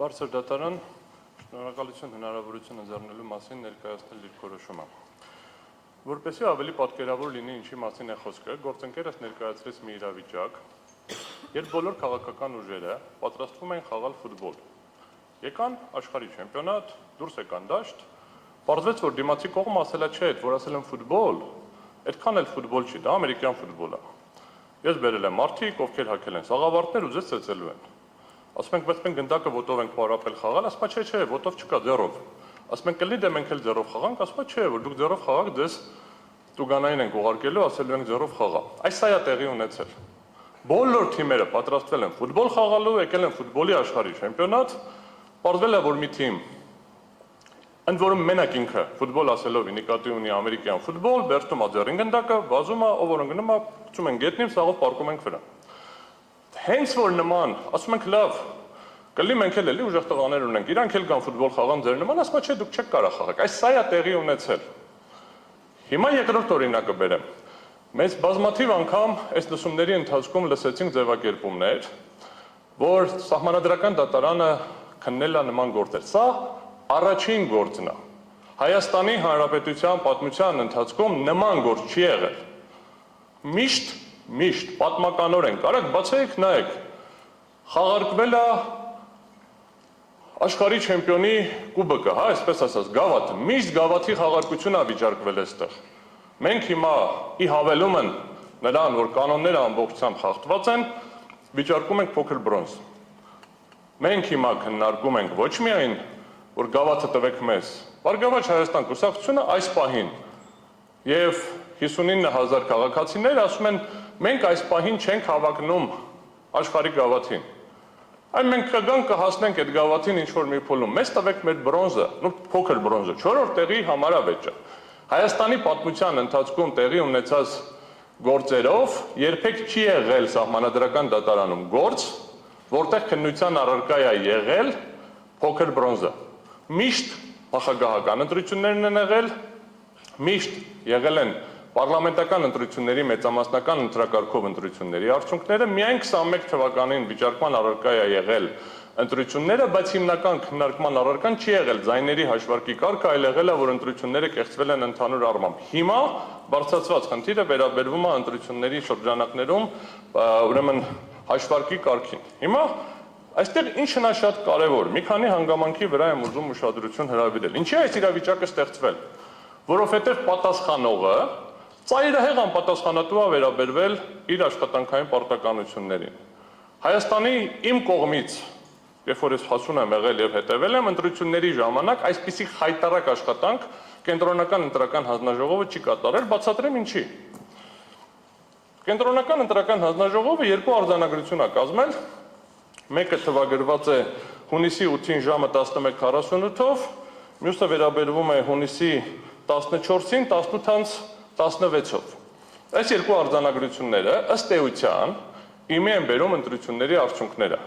Բարձր դատարան շնորհակալություն հնարավորություն ընձեռնելու մասին ներկայացնել դիրքորոշումը։ Որպեսզի ավելի պատկերավոր լինի ինչի մասին է խոսքը, գործընկերս ներկայացրեց մի իրավիճակ, երբ բոլոր քաղաքական ուժերը պատրաստվում են խաղալ ֆուտբոլ։ Եկան աշխարհի չեմպիոնատ, դուրս եկան դաշտ, պարզվեց, որ դիմացի կողմը ասել է, չէ, որ ասել են ֆուտբոլ, այդքան էլ ֆուտբոլ չի, դա ամերիկյան ֆուտբոլ է։ Ես բերել եմ մարդիկ, ովքեր հագել են սաղավարտներ ու ձեզ ծեծելու են։ Ասում ենք, պետք է գնդակը ոտով ենք պարապել խաղալ, ասում է, չէ, ոտով չկա, ձեռով։ Ասում ենք, կլինի դե մենք էլ ձեռով խաղանք, ասում է, չէ, որ դուք ձեռով խաղաք, ձեզ տուգանային ենք ուղարկելու, ասելու ենք ձեռով խաղա։ Այս սա է տեղի ունեցել։ Բոլոր թիմերը պատրաստվել են ֆուտբոլ խաղալու, եկել են ֆուտբոլի աշխարհի չեմպիոնատ, պարզվել է, որ մի թիմ, ընդ որում մենակ ինքը ֆուտբոլ ասելով նկատի ունի ամերիկյան ֆուտբոլ, բերտում է ձեռին գնդակը, վազում է, ով որ ընկնում է, գցում են գետնին, սաղով պարկում ենք վրա։ Հենց որ նման, ասում ենք լավ, կլի մենք էլ էլի ուժեղ տղաներ ունենք, իրանք էլ կան ֆուտբոլ խաղան ձեր նման, ասում է չէ, դուք չեք կարող խաղալ։ Այս սա է տեղի ունեցել։ Հիմա երկրորդ օրինակը բերեմ։ Մեծ բազմաթիվ անգամ այս լսումների ընթացքում լսեցինք ձևակերպումներ, որ սահմանադրական դատարանը քննել է նման գործեր։ Սա առաջին գործն է։ Հայաստանի Հանրապետության պատմության ընթացքում նման գործ չի եղել։ Միշտ պատմականորեն կարեք բացեք, նայեք, խաղարկվել է աշխարհի չեմպիոնի կուբկը, հա, այսպես ասած, գավաթը, միշտ գավաթի խաղարկություն է վիճարկվել այստեղ։ Մենք հիմա ի հավելումն նրան, որ կանոնները ամբողջությամբ խախտված են, վիճարկում ենք փոքր բրոնզ։ Մենք հիմա քննարկում ենք ոչ միայն, որ գավաթը տվեք մեզ, Բարգավաճ Հայաստան կուսակցությունը այս պահին եւ 59,000 քաղաքացիներ ասում են, մենք այս պահին չենք հավակնում աշխարհի գավաթին։ Այն մենք կգանք կհասնենք այդ գավաթին ինչ-որ մի փուլում։ Մեզ տվեք մեր բրոնզը, փոքր բրոնզը, 4-րդ տեղի համարավեճը։ Հայաստանի պատմության ընթացքում տեղի ունեցած գործերով երբեք չի եղել սահմանադրական դատարանում գործ, որտեղ քննության առարկա է եղել փոքր բրոնզը։ Միշտ նախագահական ընտրություններն են եղել, միշտ եղել են պարլամենտական ընտրությունների մեծամասնական ընտրակարգով ընտրությունների արդյունքները, միայն 21 թվականին վիճարկման առարկա է եղել ընտրությունները, բայց հիմնական քննարկման առարկան չի եղել ձայների հաշվարկի կարգը, այլ եղել է, որ ընտրությունները կեղծվել են ընդհանուր առմամբ։ Հիմա բարձրացված խնդիրը վերաբերվում է ընտրությունների շրջանակներում, ուրեմն հաշվարկի կարգին։ Հիմա այստեղ ինչն է շատ կարևոր, մի քանի հանգամանքի վրա եմ ուզում ուշադրություն հրավիրել։ Ինչի է այս իրավիճակը ստեղծվել, որովհետև պատասխանողը ծայրահեղ անպատասխանատու է վերաբերվել իր աշխատանքային պարտականություններին։ Հայաստանի իմ կողմից, երբ որ ես հասուն եմ եղել եւ հետեւել եմ ընտրությունների ժամանակ, այսպիսի խայտարակ աշխատանք կենտրոնական ընտրական հանձնաժողովը չի կատարել, բացատրեմ ինչի։ Կենտրոնական ընտրական հանձնաժողովը երկու արձանագրություն է կազմել, մեկը թվագրված է հունիսի 8-ին ժամը 11:48-ով, մյուսը վերաբերվում է հունիսի 14-ին 18:16-ով։ Այս երկու արձանագրությունները ըստ էության իմի են բերում ընտրությունների արդյունքները։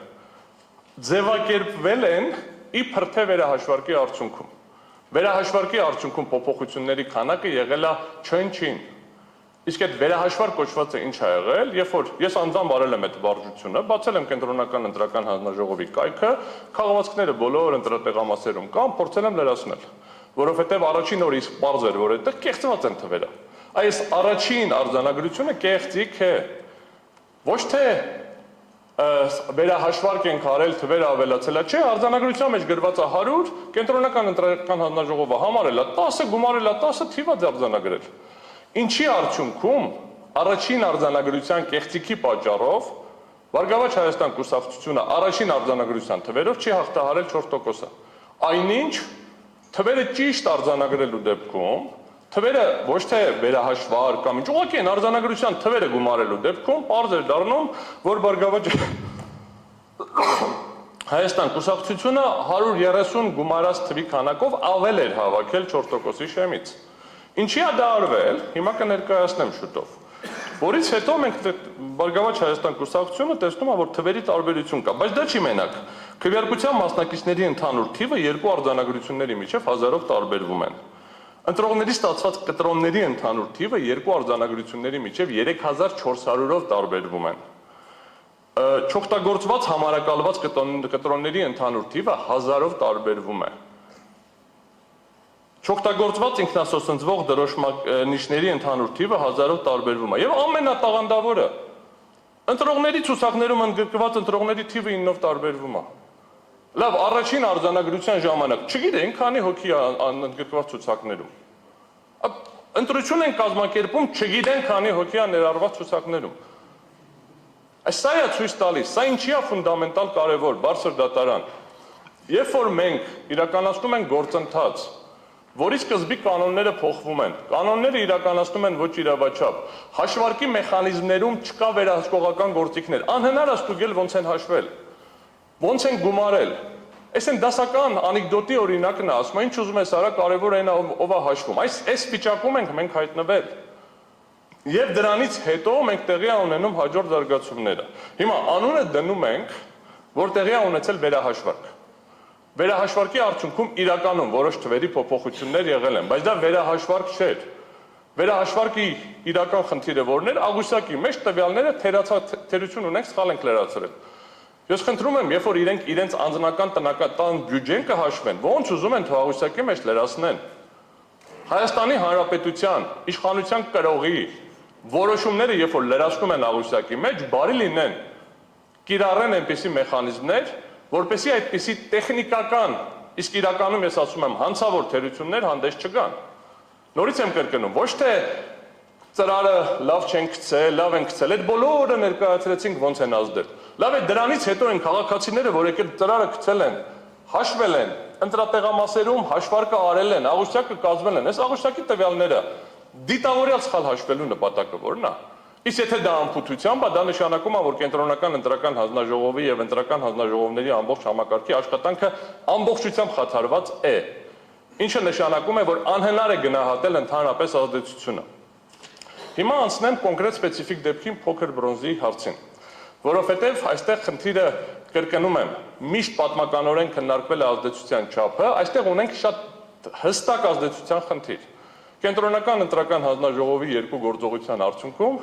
Ձևակերպվել են իբր թե վերահաշվարկի արդյունքում։ Վերահաշվարկի արդյունքում փոփոխությունների քանակը եղել է չնչին։ Իսկ այդ վերահաշվարկ կոչվածը ինչ է եղել, երբ որ ես անձամբ արել եմ այդ վարժությունը, բացել եմ կենտրոնական ընտրական հանձնաժողովի կայքը, քաղաքացիները բոլոր ընտրատեղամասերում կան, փորձել եմ լրացնել, որովհետև առաջին օրը իսկ պարզ էր, որ այդտեղ կեղծված են թվերը։ Այս առաջին արձանագրությունը կեղծիք է։ Ոչ թե վերահաշվարկ ենք արել, թվերը ավելացել է, չէ, արձանագրության մեջ գրված է 100, կենտրոնական ընտրական հանձնաժողովը համարել է 10, գումարել է 10, թիվը արձանագրել։ Ինչի արդյունքում առաջին արձանագրության կեղծիքի պատճառով Բարգավաճ Հայաստան կուսակցությունը առաջին արձանագրության թվերով չի հաղթահարել 4%-ը։ Այնինչ թվերը ճիշտ արձանագրելու դեպքում, թվերը ոչ թե վերահաշվար կամ ինչ, ուղղակի են արձանագրության թվերը գումարելու դեպքում պարզ էր դառնում, որ Բարգավաճ Հայաստան կուսակցությունը 130 գումարած թվի քանակով ավել էր հավաքել 4%-ի շեմից։ Ինչի է դա արվել, հիմա կներկայացնեմ շուտով, որից հետո մենք Բարգավաճ Հայաստան կուսակցությունը տեսնում է, որ թվերի տարբերություն կա, բայց դա չի մենակ։ Քվեարկության մասնակիցների ընդհանուր թիվը երկու արձանագրությունների միջև 1000-ով տարբերվում են։ Ընտրողների ստացված կտրոնների ընդհանուր թիվը երկու արձանագրությունների միջև 3400-ով տարբերվում են։ Չօգտագործված համարակալված կտրոնների ընդհանուր թիվը 1000-ով տարբերվում է։ Չօգտագործված ինքնասոսնձվող դրոշմանիշների ընդհանուր թիվը 1000-ով տարբերվում է։ Եվ ամենատաղանդավորը, ընտրողների ցուցակներում ընդգրկված ընտրողների թիվը 9-ով տարբերվում է։ Լավ, առաջին արձանագրության ժամանակ չգիտենք քանի հոգի ընդգրկված ցուցակներում։ Ընտրություն են կազմակերպում, չգիտենք քանի հոգի է ներառված ցուցակներում։ Սա է ցույց տալիս, սա ինչի է ֆունդամենտալ կարևոր, բարձր դատարան։ Երբ որ մենք իրականացնում ենք գործընթաց, որի սկզբի կանոնները փոխվում են, կանոնները իրականացնում են ոչ իրավաչափ, հաշվարկի մեխանիզմներում չկա վերահսկողական գործիքներ, անհնար է ստուգել ոնց են հաշվել, ոնց են գումարել։ Այս են դասական անեկդոտի օրինակն է, ասում ինչ ուզում ես արա, կարևոր այն ով է հաշվում։ Այս վիճակում ենք մենք հայտնվել։ Եվ դրանից հետո մենք տեղի է ունենում հաջորդ զարգացումները։ Հիմա անունը դնում ենք, որ տեղի է ունեցել վերահաշվարկ։ Վերահաշվարկի արդյունքում իրականում որոշ թվերի փոփոխություններ եղել են, բայց դա վերահաշվարկ չէր։ Վերահաշվարկի իրական խնդիրը որն էր, աղյուսակի մեջ տվյալները թերություն ունենք, սխալ ենք լրացրել։ Ես խնդրում եմ, երբ որ իրենք իրենց անձնական տնական բյուջեն կհաշվեն, ոնց ուզում են աղյուսակի մեջ լրացնեն։ Հայաստանի Հանրապետության իշխանության կրողի որոշումները, երբ որ լրացնում են աղյուսակի մեջ, բարի լինեն կիրառեն այնպիսի մեխանիզմներ, որպեսզի այդպիսի տեխնիկական, իսկ իրականում ես ասում եմ հանցավոր թերություններ հանդես չգան։ Նորից եմ կրկնում, ոչ թե ծրարը լավ չեն գցել, լավ են գցել, այդ բոլորը ներկայացրեցինք ոնց են ազդել։ Լավ է, դրանից հետո են քաղաքացիները, որ եկել ծրարը գցել են, հաշվել են, ընտրատեղամասերում հաշվարկը արել են, աղյուսակը կազմել են, այս աղյուսակի տվյալները դիտավորյալ սխալ հաշվելու նպատակը որն է։ Իսկ եթե դա անփութությամբ է, դա նշանակում է, որ կենտրոնական ընտրական հանձնաժողովի եւ ընտրական հանձնաժողովների ամբողջ համակարգի աշխատանքը ամբողջությամբ խաթարված է, ինչը նշանակում է, որ անհնար է գնահատել ընդհանրապես ազդեցությունը։ Հիմա անցնեմ կոնկրետ սպეციფიկ դեպքին փոքր բրոնզի հարցին, որովհետեւ այստեղ խնդիրը կրկնում եմ, միշտ պատմականորեն քննարկվել է ազդեցության չափը, այստեղ ունենք շատ հստակ ազդեցության խնդիր։ Կենտրոնական ընտրական հանձնաժողովի երկու գործողության արդյունքում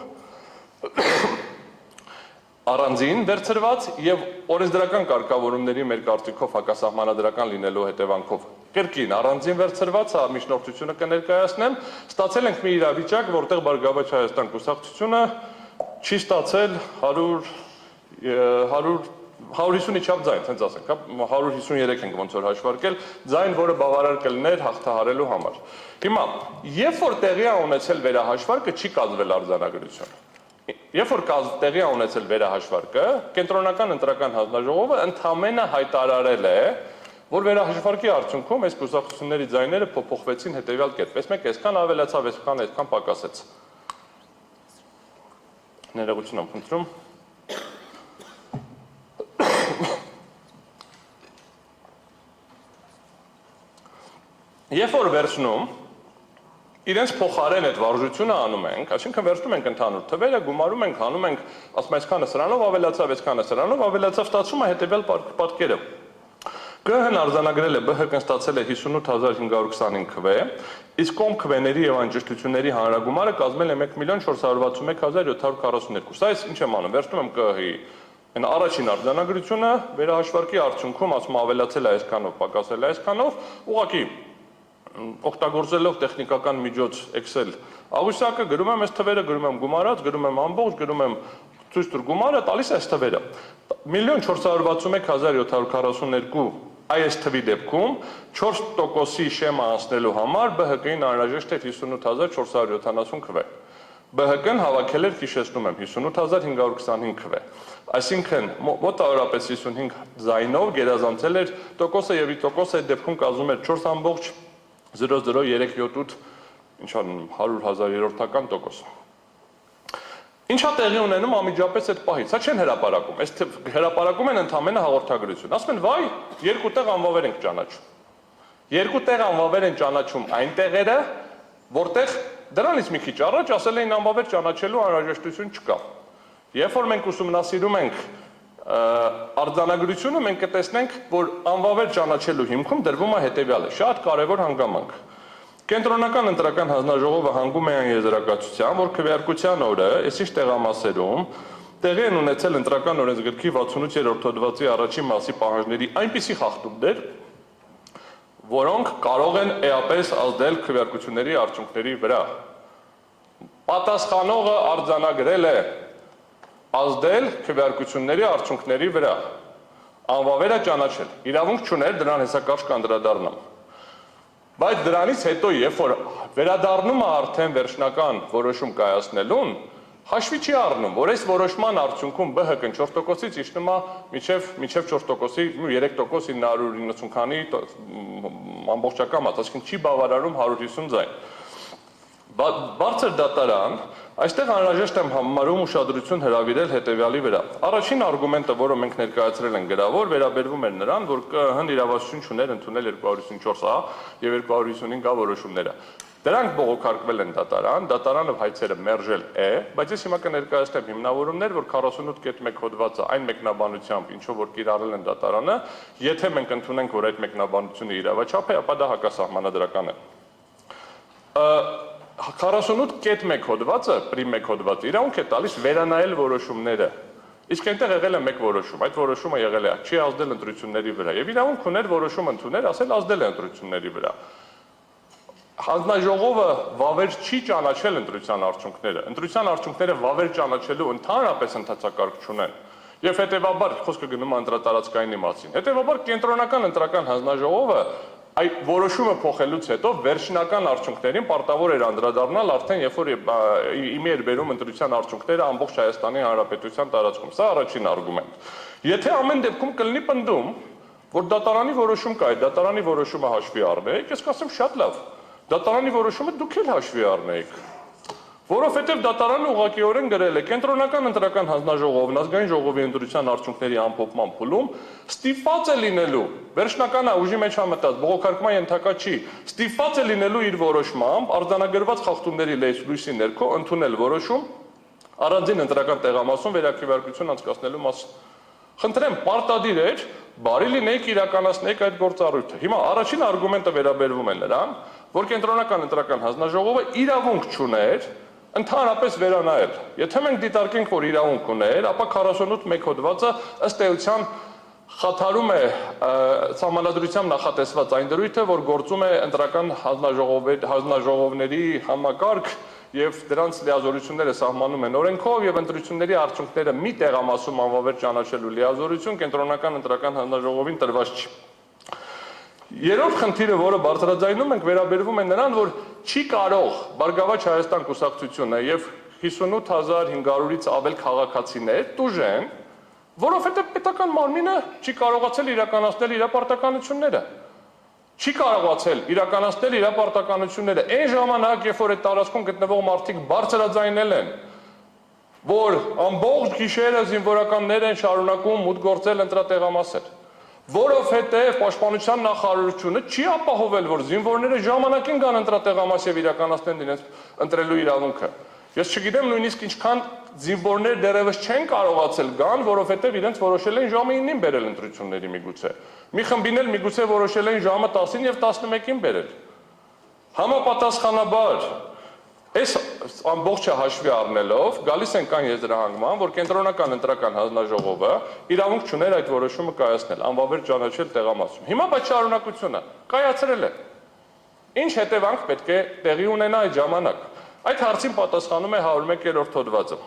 առանձին վերցրված եւ օրենսդրական կարգավորումների մեր կարծիքով հակասահմանադրական լինելու հետևանքով կրկին առանձին վերցրված միջնորդությունը կներկայացնեմ, ստացել ենք մի իրավիճակ, որտեղ Բարգավաճ Հայաստան կուսակցությունը չի ստացել 150-ի չափ ձայն, հենց ասենք, 153 ենք ոնց որ հաշվարկել, ձայն, որը բավարար կլիներ հաղթահարելու համար։ Հիմա, երբ որ տեղի է ունեցել վերահաշվարկը, չի կազմվել արձանագրություն։ Երբ որ տեղի է ունեցել վերահաշվարկը, կենտրոնական ընտրական հանձնաժողովը ընդամենը հայտարարել է, որ վերահաշվարկի արդյունքում այս կուսակցությունների ձայները փոփոխվեցին հետևյալ կերպ, այսինքն այսքան ավելացավ, այսքան պակասեց։ Ներողություն եմ խնդրում։ Երբ որ վերցնում, իրենց փոխարեն այդ վարժությունը անում ենք, այսինքն վերցնում ենք ընդհանուր թվերը, գումարում ենք, հանում ենք, ասում այսքանը սրանով ավելացավ, այսքանը սրանով ավելացավ, ստացվում է հետևյալ պատկերը։ ԿՀ-ն արձանագրել է, ԲՀԿ-ն ստացել է 58525 քվե, իսկ կողմ քվեների եւ անճշտությունների հանրագումարը կազմել է 1,461,742։ Սա ինչ եմ անում, վերցնում եմ ԿՀ-ի այն առաջին արձանագրությունը, վերահաշվարկի արդյունքում ասում ավելացել է այսքանով, պակասել է այսքանով, ուղղակի օգտագործելով տեխնիկական միջոց Excel աղյուսակը գրում եմ այս թվերը, գրում եմ գումարած, գրում եմ ամբողջ, գրում եմ ցույց տուր գումարը, տալիս այս թվերը 1,461,742 այս թվի դեպքում 4%-ի շեմը անցնելու համար ԲՀԿ-ին անհրաժեշտ է 58,470 քվե։ ԲՀԿ-ն հավաքել էր, հիշեցնում եմ, 58,525 քվե։ Այսինքն մոտավորապես 55 ձայնով գերազանցել էր տոկոսը եւ տոկոսը այդ դեպքում կազմում էր 4,0038 ինչ անում 100,000-ական տոկոս։ Ինչա տեղի ունենում անմիջապես այդ պահից, սա չեն հրապարակում, այս հրապարակում են ընդամենը հաղորդագրություն, ասում են վայ, երկու տեղ անվավեր ենք ճանաչում։ Երկու տեղ անվավեր են ճանաչում այն տեղերը, որտեղ դրանից մի քիչ առաջ ասել էին անվավեր ճանաչելու անհրաժեշտություն չկա։ Երբ որ մենք ուսումնասիրում ենք արձանագրությունը, մենք կտեսնենք, որ անվավեր ճանաչելու հիմքում դրվում է հետևյալը, շատ կարևոր հանգամանք։ Կենտրոնական ընտրական հանձնաժողովը հանգում է այն եզրակացության, որ քվեարկության օրը, այսինչ տեղամասերում, տեղի են ունեցել ընտրական օրենսգրքի 68-րդ հոդվածի առաջին մասի պահանջների այնպիսի խախտումներ, որոնք կարող են էապես ազդել քվեարկությունների արդյունքների վրա։ Պատասխանողը արձանագրել է ազդել քվեարկությունների արդյունքների վրա, անվավեր է ճանաչել, իրավունք չուներ դրան հեսակարճ կանդրադառնամ։ Բայց դրանից հետո, երբ որ վերադառնում է արդեն վերջնական որոշում կայացնելուն, հաշվի չի առնում, որ այս որոշման արդյունքում ԲՀԿ-ն 4%-ից իջնում է մինչև 4%-ի 3% 990 քանի ամբողջական մաս, այսինքն չի բավարարում 150 ձայն։ Բարձր դատարան, այստեղ անհրաժեշտ եմ համարում ուշադրություն հրավիրել հետևյալի վրա։ Առաջին արգումենտը, որը մենք ներկայացրել ենք գրավոր, վերաբերվում էր նրան, որ ԿԸՀ-ն իրավասություն չուներ ընդունել 254A եւ 255A որոշումները։ Դրանք բողոքարկվել են դատարան, դատարանը հայցերը մերժել է, բայց ես հիմա կներկայացնեմ հիմնավորումներ, որ 48.1 հոդվածը այն մեկնաբանությամբ, ինչով որ կիրառել են դատարանը, եթե մենք ընդունենք, որ այդ մեկնաբանությունը իրավաչափ է, ապա դա հակասահմանադրական է։ 48.1 հոդվածը, պրիմ 1 հոդվածը իրավունք է տալիս վերանայել որոշումները։ Իսկ այնտեղ եղել է մեկ որոշում, այդ որոշումը եղել է չի ազդել ընտրությունների վրա, եւ իրավունք ուներ որոշում ընդունել, ասել ազդել է ընտրությունների վրա։ Հանձնաժողովը վավեր չի ճանաչել ընտրության արդյունքները։ Ընտրության արդյունքները վավեր ճանաչելու ընդհանրապես ընթացակարգ չունեն։ Եվ հետևաբար խոսքը գնում է ընտրատարածքայինի մասին։ Հետևաբար կենտրոնական ընտրական հանձնաժողովը այդ որոշումը փոխելուց հետո վերջնական արդյունքներին պարտավոր էր անդրադառնալ արդեն երբ որ իմի էր բերում ընտրության արդյունքները ամբողջ Հայաստանի Հանրապետության տարածքում։ Սա առաջին արգումենտ։ Եթե ամեն դեպքում կլինի պնդում, որ դատարանի որոշում կա, այդ դատարանի որոշումը հաշվի առնեք, ես կասեմ շատ լավ։ Դատարանի որոշումը դուք էլ հաշվի առնեիք, որովհետև դատարանը ուղղակիորեն գրել է կենտրոնական ընտրական հանձնաժողովն ազգային ժողովի ընտրության արդյունքների ամփոփման փուլում ստիպված է լինելու, վերջնականը ուժի մեջ համտած բողոքարկման ենթակա չի, ստիպված է լինելու իր որոշմամբ արձանագրված խախտումների լույսի ներքո ընդունել որոշում առանձին ընտրական տեղամասում վերաքվեարկություն անցկացնելու մասին։ Խնդրեմ, պարտադիր էր, բարի լինեիք իրականացնեիք այդ գործառույթը։ Հիմա առաջին արգումենտը վերաբերվում է նրան, որ կենտրոնական ընտրական հանձնաժողովը իրավունք չուներ ընդհանրապես վերանայել։ Եթե մենք դիտարկենք, որ իրավունք ուներ, ապա 48.1 հոդվածը ըստ էության խաթարում է սահմանադրությամբ նախատեսված այն դրույթը, որ գործում է ընտրական հանձնաժողովների համակարգ եւ դրանց լիազորությունները սահմանում են օրենքով եւ ընտրությունների արդյունքները մի տեղամասում անվավեր ճանաչելու լիազորություն կենտրոնական ընտրական հանձնաժողովին տրված չի։ Երրորդ խնդիրը, որը բարձրաձայնում ենք, վերաբերվում է նրան, որ չի կարող Բարգավաճ Հայաստան կուսակցությունը եւ 58.500-ից ավել քաղաքացիներ տուժեն, որովհետեւ պետական մարմինը չի կարողացել իրականացնել իր պարտականությունները։ Չի կարողացել իրականացնել իր պարտականությունները այն ժամանակ, երբ որ այդ տարածքում գտնվող մարդիկ բարձրաձայնել են, որ ամբողջ գիշերը զինվորականներ են շարունակում մուտք գործել ընտրատեղամասեր, որովհետև պաշտպանության նախարարությունը չի ապահովել, որ զինվորները ժամանակին գան ընտրատեղամաս եւ իրականացնեն իրենց ընտրելու իրավունքը։ Ես չգիտեմ նույնիսկ ինչքան զինվորներ դեռևս չեն կարողացել գան, որովհետև իրենց որոշել են ժամը 9-ին բերել ընտրությունների միգուցե։ Մի խմբին էլ միգուցե որոշել են ժամը 10-ին եւ 11-ին բերել։ Համապատասխանաբար այս ամբողջը հաշվի առնելով գալիս ենք այն եզրահանգման, որ կենտրոնական ընտրական հանձնաժողովը իրավունք չուներ այդ որոշումը կայացնել, անվավեր ճանաչել տեղամասում։ Հիմա բայց շարունակությունը կայացրել է։ Ինչ հետևանք պետք է տեղի ունենա այդ ժամանակ։ Այդ հարցին պատասխանում է 101-րդ հոդվածը։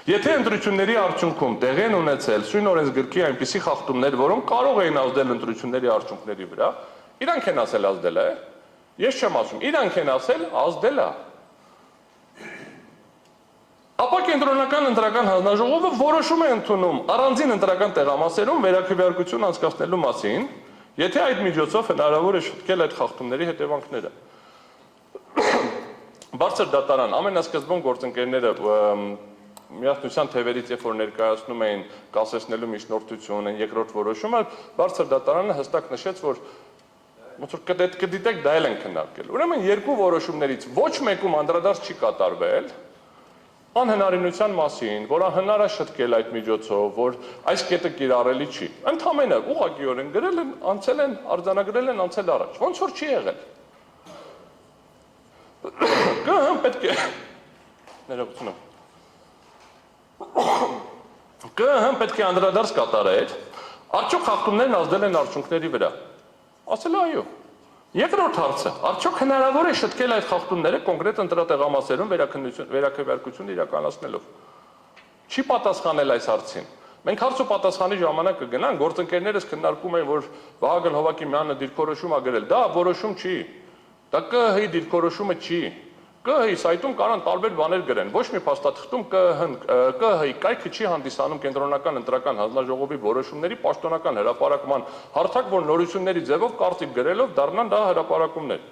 Եթե ընտրությունների արդյունքում տեղի են ունեցել սույն օրենսգրքի այնպիսի խախտումներ, որոնք կարող էին ազդել ընտրությունների արդյունքների վրա, իրանք են ասել ազդել է։ Ես չեմ ասում, իրանք են ասել ազդել է։ Ապա կենտրոնական ընտրական հանձնաժողովը որոշում է ընդունում առանձին ընտրական տեղամասերում վերաքվեարկություն անցկացնելու մասին, եթե այդ միջոցով հնարավոր է շտկել այդ խախտումների հետևանքները։ Բարձր դատարան ամենասկզբում գործընկերները միասնության թևերից երբ որ ներկայացնում էին կասեցնելու միջնորդություն, երկրորդ որոշումը, բարձր դատարանը հստակ նշեց, որ ոնց որ կդիտեք դա էլ են քննարկել։ Ուրեմն երկու որոշումներից ոչ մեկում անդրադարձ չի կատարվել անհնարինության մասին, որ անհնար է շտկել այդ միջոցով, որ այս կետը կիրառելի չի։ Ընդհանրապես ուղղակիորեն գրել են, անցել են, արձանագրել են, անցել առաջ։ Ոնց որ չի եղել։ ԿԸՀ-ն պետք է ներողություն։ ԿԸՀ-ն պետք է անդրադարձ կատարեր, արդյոք խախտումներն ազդել են արդյունքների վրա։ Ասել այո։ Երկրորդ հարցը, արդյոք հնարավոր է շտկել այդ խախտումները կոնկրետ ընտրատեղամասերում վերաքվեարկություն իրականացնելով։ Չի պատասխանել այս հարցին։ Մենք հարց ու պատասխանի ժամանակ կգնանք, գործընկերներս քննարկում են, որ Վահագն Հովակիմյանը դիրքորոշում ա գրել, դա որոշում չի։ Դա ԿԸՀ-ի դիրքորոշումը չի։ ԿԸՀ-ի սայթում կարան տարբեր բաներ գրեն, ոչ մի փաստաթղթում ԿԸՀ-ի կայքը չի հանդիսանում կենտրոնական ընտրական հանձնաժողովի որոշումների պաշտոնական հրապարակման հարթակ, որ նորությունների ձևով կարծիք գրելով դառնան դա հրապարակումներ։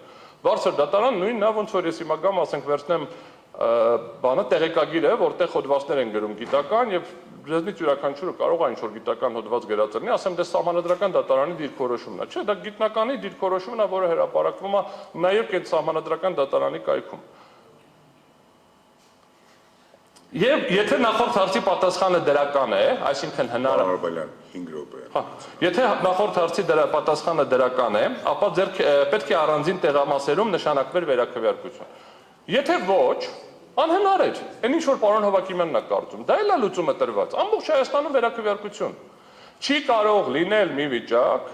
Բարձր դատարան նույնն է, ոնց որ ես հիմա գամ, ասենք վերցնեմ բանը տեղեկագիրը, որտեղ հոդվածներ են գրում գիտական եւ Ձեզնից յուրաքանչյուրը կարող է ինչ-որ գիտական հոդված գրածրնի, ասեմ դե սահմանադրական դատարանի դիրքորոշումն է, չէ, դա գիտնականի դիրքորոշումն է, որը հրապարակվում է նաև այդ սահմանադրական դատարանի կայքում։ Եվ եթե նախորդ հարցի պատասխանը դրական է, այսինքն հնարավոր 5 րոպե։ Եթե նախորդ հարցի պատասխանը դրական է, ապա պետք է առանձին տեղամասերում նշանակվեր վերաքվեարկություն։ Եթե ոչ, անհնար էր, այն ինչ որ պարոն Հովակիմյանն է կարծում, դա էլ է լուծումը տրված, ամբողջ Հայաստանում վերաքվեարկություն։ Չի կարող լինել մի վիճակ,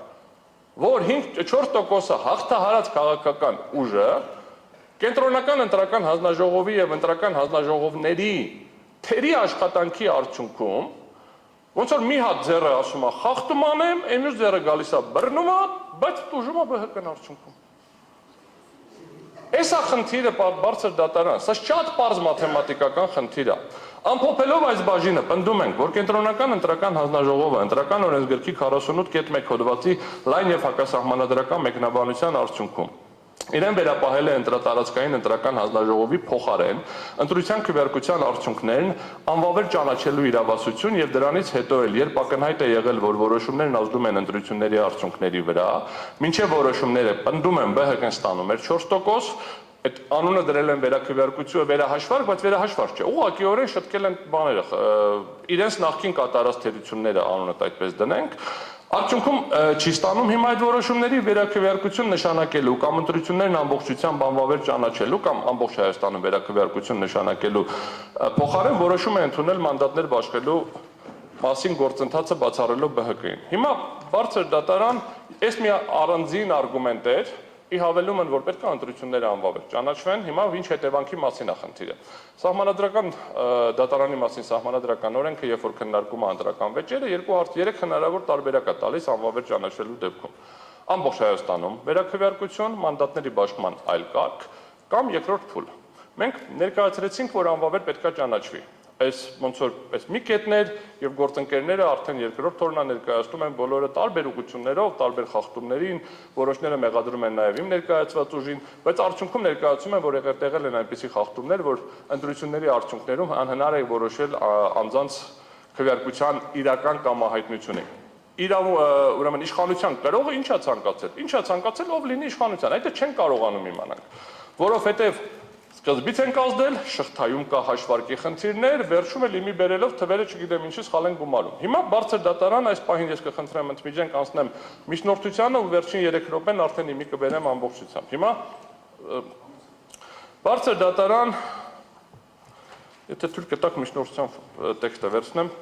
որ 4%-ը հաղթահարած քաղաքական ուժը կենտրոնական ընտրական հանձնաժողովի եւ ընտրական հանձնաժողովների թերի աշխատանքի արդյունքում ոնց որ մի հատ ձեռը ասում է խախտում անեմ, այն մյուս ձեռը գալիս է բռնում է, բայց տուժում է ԲՀԿ-ն արդյունքում։ Էսա խնդիրը բարձր դատարան, սա շատ պարզ մաթեմատիկական խնդիր է։ Ամփոփելով այս բաժինը պնդում ենք, որ կենտրոնական ընտրական հանձնաժողովը ընտրական օրենսգրքի 48.1 հոդվածի լայն եւ հակասահմանադրական մեկնաբանության արդյունքում իրեն վերապահել է ընտրատարածքային ընտրական հանձնաժողովի փոխարեն ընտրության քվեարկության արդյունքներն անվավեր ճանաչելու իրավասություն եւ դրանից հետո էլ երբ ակնհայտ է եղել, որ որոշումներն ազդում են ընտրությունների արդյունքների վրա, մինչեւ որոշումները պնդում են ԲՀԿ-ն ստանում էր 4%, այդ անունը դրել են վերաքվեարկություն, վերահաշվարկ, բայց վերահաշվարկ չէ։ Ուղղակիորեն շտկել են բաները, իրենց նախքին կատարած թերությունները անունը այդպես դնենք։ Արդյունքում չի ստանում հիմա այդ որոշումների վերաքվեարկություն նշանակելու կամ ընտրություններն ամբողջությամբ անվավեր ճանաչելու կամ ամբողջ Հայաստանում վերաքվեարկություն նշանակելու փոխարեն որոշում է ընդունել մանդատներ բաշխելու մասին գործընթացը բացառելով ԲՀԿ-ին։ Հիմա բարձր դատարան այս մի առանձին արգումենտ էր, ի հավելում են, որ պետք է ընտրությունները անվավեր ճանաչվեն, հիմա ինչ հետևանքի մասին է խնդիրը։ Սահմանադրական դատարանի մասին սահմանադրական օրենքը, երբ որ քննարկում է ընտրական վեճերը, 3 հնարավոր տարբերակ է տալիս անվավեր ճանաչելու դեպքում։ Ամբողջ Հայաստանում վերաքվեարկություն, մանդատների բաշխման այլ կարգ կամ երկրորդ փուլ։ Մենք ներկայացրեցինք, որ անվավեր պետք է ճանաչվի։ Այս ոնց որ այս մի կետներ եւ գործընկերները արդեն երկրորդ օրնա ներկայացնում են բոլորը տարբեր ուղղություններով, տարբեր խախտումներին, որոշները մեղադրում են նաեւ իմ ներկայացված ուժին, բայց արդյունքում ներկայացում են, որ եղել են այնպիսի խախտումներ, որ ընտրությունների արդյունքներում անհնար է որոշել անձանց քվեարկության իրական կամահայտնությունը։ Ուրեմն իշխանության կրողը ինչա ցանկացել, ով լինի իշխանության, այդ չեն կարողանում իմանալ, որովհետեւ սկզբից ենք ազդել, շղթայում կա հաշվարկի խնդիրներ, վերջում էլ իմի բերելով թվերը չգիտեմ ինչի սխալ են գումարում։ Հիմա բարձր դատարան այս պահին ես կխնդրեմ ընդմիջենք անցնեմ միջնորդությանը ու վերջին 3 րոպեն արդեն իմի կբերեմ ամբողջությամբ։ Հիմա բարձր դատարան, եթե թույլ կտաք միջնորդության տեքստը վերցնեմ,